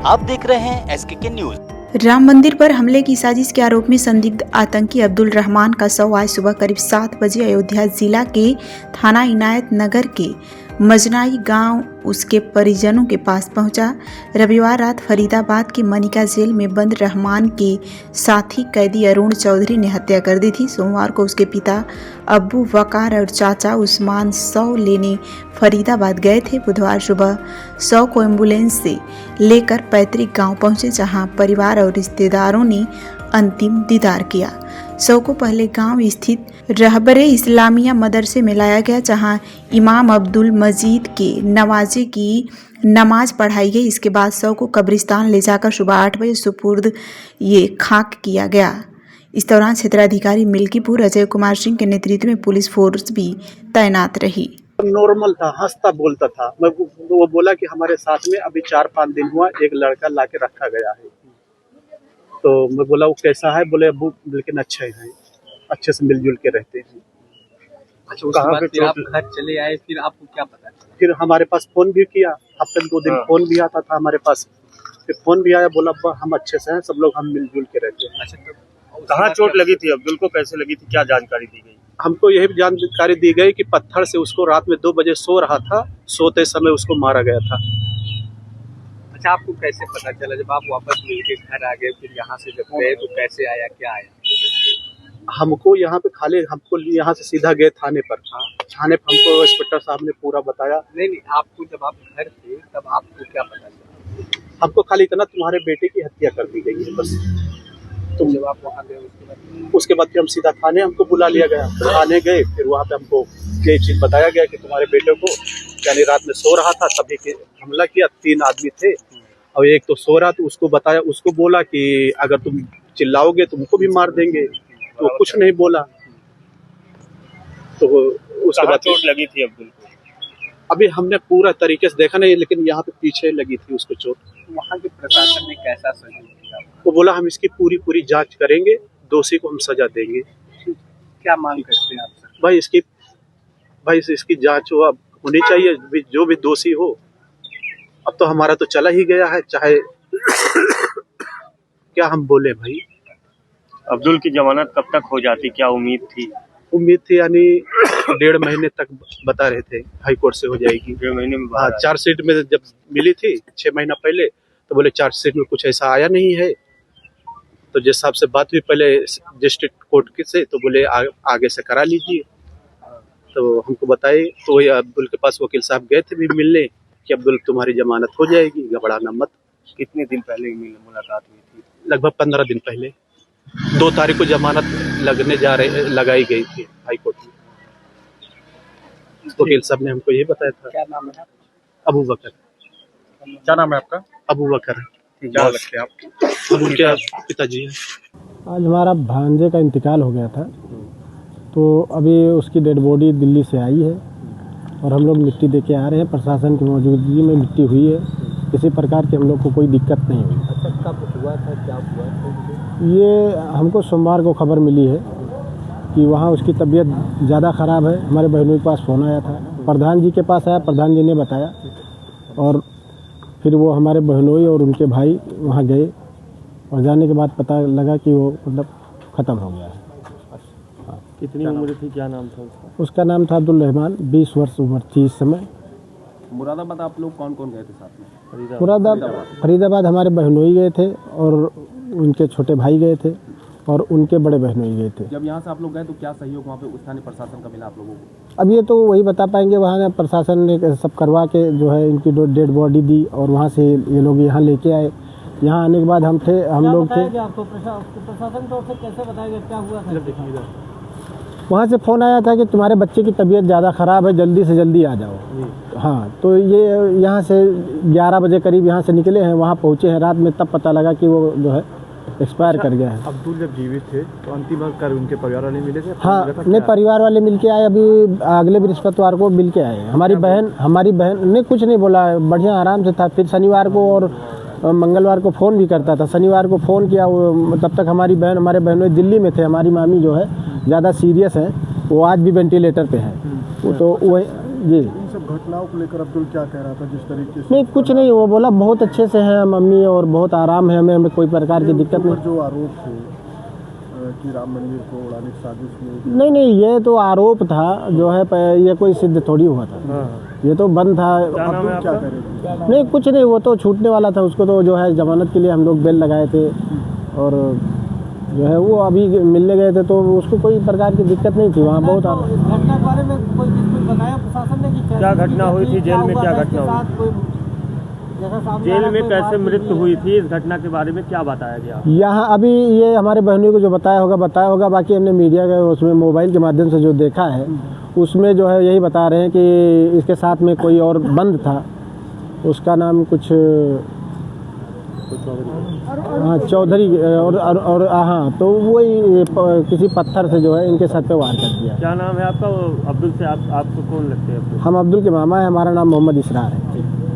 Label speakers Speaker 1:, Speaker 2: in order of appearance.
Speaker 1: आप देख रहे हैं SKK न्यूज।
Speaker 2: राम मंदिर पर हमले की साजिश के आरोप में संदिग्ध आतंकी अब्दुल रहमान का शव आज सुबह करीब 7 बजे अयोध्या जिला के थाना इनायत नगर के मजनाई गांव उसके परिजनों के पास पहुंचा। रविवार रात फरीदाबाद के मनिका जेल में बंद रहमान के साथी कैदी अरुण चौधरी ने हत्या कर दी थी। सोमवार को उसके पिता अब्बू वकार और चाचा उस्मान शव लेने फरीदाबाद गए थे। बुधवार सुबह शव को एम्बुलेंस से लेकर पैतृक गांव पहुंचे, जहां परिवार और रिश्तेदारों ने अंतिम दीदार किया। शव को पहले गांव स्थित रहबरे इस्लामिया मदरसे में लाया गया, जहां इमाम अब्दुल मजीद के नवाजे की नमाज पढ़ाई गई। इसके बाद शव को कब्रिस्तान ले जाकर सुबह 8 बजे सुपुर्द ये खाक किया गया। इस दौरान क्षेत्राधिकारी मिल्कीपुर अजय कुमार सिंह के नेतृत्व में पुलिस फोर्स भी तैनात रही।
Speaker 3: नॉर्मल था, हंसता बोलता था। वो बोला कि हमारे साथ में अभी 4-5 दिन हुआ एक लड़का लाके रखा गया है। तो मैं बोला वो कैसा है? बोले अबू लेकिन अच्छे हैं, अच्छे से मिलजुल के रहते हैं।
Speaker 4: अच्छा, उसके बाद फिर आप घर चले आए, फिर आपको क्या पता?
Speaker 3: फिर हमारे पास फोन भी किया, हफ्ते 2 दिन फोन भी आता था हमारे पास। फिर फोन भी आया, बोला अब्बा हम अच्छे से हैं, सब लोग हम मिलजुल के रहते हैं।
Speaker 4: अच्छा, तो
Speaker 5: कहाँ चोट लगी थी अब्दुल को, कैसे लगी थी, क्या जानकारी दी गई?
Speaker 3: हमको यही जानकारी दी गई कि पत्थर से उसको रात में 2 बजे सो रहा था, सोते समय उसको मारा गया था।
Speaker 4: अच्छा, आपको कैसे पता चला जब आप वापस मिलके घर आ गए? फिर यहाँ से जब गए तो कैसे आया, क्या आया?
Speaker 3: हमको यहाँ पे हमको यहाँ से सीधा गए थाने पर। थाने पर हमको इंस्पेक्टर साहब ने पूरा बताया।
Speaker 4: नहीं, आपको जब आप घर थे तब आपको क्या पता चला?
Speaker 3: हमको खाली इतना तुम्हारे बेटे की हत्या कर दी गई है बस।
Speaker 4: तुम जब आप वहाँ गए
Speaker 3: उसके बाद फिर हम सीधा थाने, हमको बुला लिया गया। थाने गए, फिर वहाँ पे हमको ये चीज बताया गया कि तुम्हारे बेटे को यानी रात में सो रहा था, तभी के हमला किया। 3 आदमी थे और एक तो सो रहा, तो उसको बताया, उसको बोला कि अगर तुम चिल्लाओगे तुमको भी मार देंगे। तो कुछ नहीं बोला। तो उसके बाद
Speaker 5: चोट लगी थी अब्दुल को?
Speaker 3: अभी हमने पूरा तरीके से देखा नहीं, लेकिन यहाँ पे पीछे लगी थी उसको चोट।
Speaker 4: वहाँ के प्रशासन ने कैसा सहयोग किया?
Speaker 3: वो बोला हम इसकी पूरी जांच करेंगे, दोषी को हम सजा देंगे।
Speaker 4: क्या मांग करते हैं आप सर?
Speaker 3: भाई इसकी जांच होनी चाहिए, जो भी दोषी हो। अब तो हमारा तो चला ही गया है, चाहे क्या हम बोले भाई।
Speaker 5: अब्दुल की जमानत कब तक हो जाती, क्या उम्मीद थी?
Speaker 3: उम्मीद थी यानी 1.5 महीने तक बता रहे थे, हाई कोर्ट से हो जाएगी।
Speaker 5: 1.5 महीने में?
Speaker 3: हाँ, चार्जशीट में जब मिली थी 6 महीना पहले, तो बोले चार्जशीट में कुछ ऐसा आया नहीं है। तो जिस हिसाब से बात हुई पहले डिस्ट्रिक्ट कोर्ट से, तो बोले आगे से करा लीजिए। तो हमको बताए, तो वही अब्दुल के पास वकील साहब गए थे भी मिलने कि अब्दुल तुम्हारी जमानत हो जाएगी, घबराना मत।
Speaker 5: कितने दिन पहले मुलाकात हुई थी?
Speaker 3: लगभग 15 दिन पहले 2 तारीख को जमानत लगाई गई थी हाई कोर्ट में। वकील साहब ने हमको ये बताया था।
Speaker 4: क्या नाम है?
Speaker 3: अबू बकर।
Speaker 4: क्या नाम है आपका?
Speaker 3: अबू बकर।
Speaker 4: क्या लगते हैं आप?
Speaker 3: अबू के पिताजी हैं।
Speaker 6: आज हमारा भांजे का इंतकाल हो गया था, तो अभी उसकी डेड बॉडी दिल्ली से आई है और हम लोग मिट्टी दे के आ रहे हैं। प्रशासन की मौजूदगी में मिट्टी हुई है, किसी प्रकार की हम लोग को कोई दिक्कत नहीं हुई।
Speaker 4: अच्छा, कब हुआ था, क्या हुआ था?
Speaker 6: ये हमको सोमवार को खबर मिली है कि वहाँ उसकी तबीयत ज़्यादा ख़राब है। हमारे बहनों के पास फ़ोन आया था, प्रधान जी के पास आया, प्रधान जी ने बताया, और फिर वो हमारे बहनोई और उनके भाई वहाँ गए और जाने के बाद पता लगा कि वो मतलब ख़त्म हो गया है।
Speaker 5: कितनी उम्र थी, क्या नाम था उसका?
Speaker 6: उसका नाम था अब्दुल रहमान, 20 वर्ष उम्र थी इस समय।
Speaker 4: मुरादाबाद आप लोग कौन कौन गए थे साथ में?
Speaker 6: फरीदाबाद हमारे बहनोई गए थे और उनके छोटे भाई गए थे और उनके बड़े बहनोई गए थे।
Speaker 4: जब यहाँ से आप लोग गए तो क्या सहयोग वहाँ पे स्थानीय प्रशासन का मिला आप लोगों को?
Speaker 6: अब ये तो वही बता पाएंगे, वहाँ प्रशासन ने सब करवा के जो है इनकी डेड बॉडी दी और वहाँ से ये लोग यहाँ लेके आए। यहाँ आने के बाद हम लोग थे।
Speaker 7: आपको प्रशासन तौर से कैसे बताया क्या हुआ था?
Speaker 6: वहाँ से फ़ोन आया था कि तुम्हारे बच्चे की तबीयत ज़्यादा ख़राब है, जल्दी से जल्दी आ जाओ। हाँ, तो ये यहाँ से 11 बजे करीब यहाँ से निकले हैं, वहाँ पहुँचे हैं रात में, तब पता लगा कि वो जो है एक्सपायर कर गया है।
Speaker 5: अब्दुल जब जीवित थे तो अंतिम बार कर उनके परिवार वाले मिले थे?
Speaker 6: हाँ, नहीं, परिवार वाले मिल के आए, अभी अगले बृहस्पतिवार को मिल के आए। हमारी बहन ने कुछ नहीं बोला, बढ़िया आराम से था। फिर शनिवार को और मंगलवार को फ़ोन भी करता था। शनिवार को फ़ोन किया, वो तब तक हमारे बहनों दिल्ली में थे। हमारी मामी जो है ज़्यादा सीरियस है, वो आज भी वेंटिलेटर पे है। तो जी
Speaker 8: इन सब घटनाओं को लेकर अब्दुल क्या कह रहा था जिस तरीके से?
Speaker 6: नहीं, कुछ नहीं, वो बोला बहुत अच्छे से हैं मम्मी और बहुत आराम है, हमें कोई प्रकार की दिक्कत नहीं।
Speaker 8: जो आरोप थे कि राम मंदिर को उड़ाने की साजिश में,
Speaker 6: नहीं, ये तो आरोप था जो है, ये कोई सिद्ध थोड़ी हुआ था, ये तो बंद था।
Speaker 8: अब्दुल क्या करेगा?
Speaker 6: नहीं, कुछ नहीं, वो तो छूटने वाला था, उसको तो जो है जमानत के लिए हम लोग बेल लगाए थे और जो है वो अभी मिलने गए थे, तो उसको कोई प्रकार की दिक्कत नहीं थी वहाँ। बहुत
Speaker 7: इस घटना के बारे में कोई कुछ बताया प्रशासन ने कि
Speaker 5: क्या घटना हुई थी, जेल में क्या घटना हुई, जेल में कैसे मृत्यु हुई थी, इस घटना के बारे में क्या बताया गया?
Speaker 6: यहाँ अभी ये हमारे बहनों को जो बताया होगा, बाकी हमने मीडिया के उसमें मोबाइल के माध्यम से जो देखा है उसमें जो है यही बता रहे हैं कि इसके साथ में कोई और बंद था, उसका नाम कुछ हाँ चौधरी और हाँ, तो वही किसी पत्थर से जो है इनके सर पे वार कर दिया।
Speaker 5: क्या नाम है आपका? अब्दुल से आपको कौन लगते हैं?
Speaker 6: हम अब्दुल के मामा है, हमारा नाम मोहम्मद इसरार है।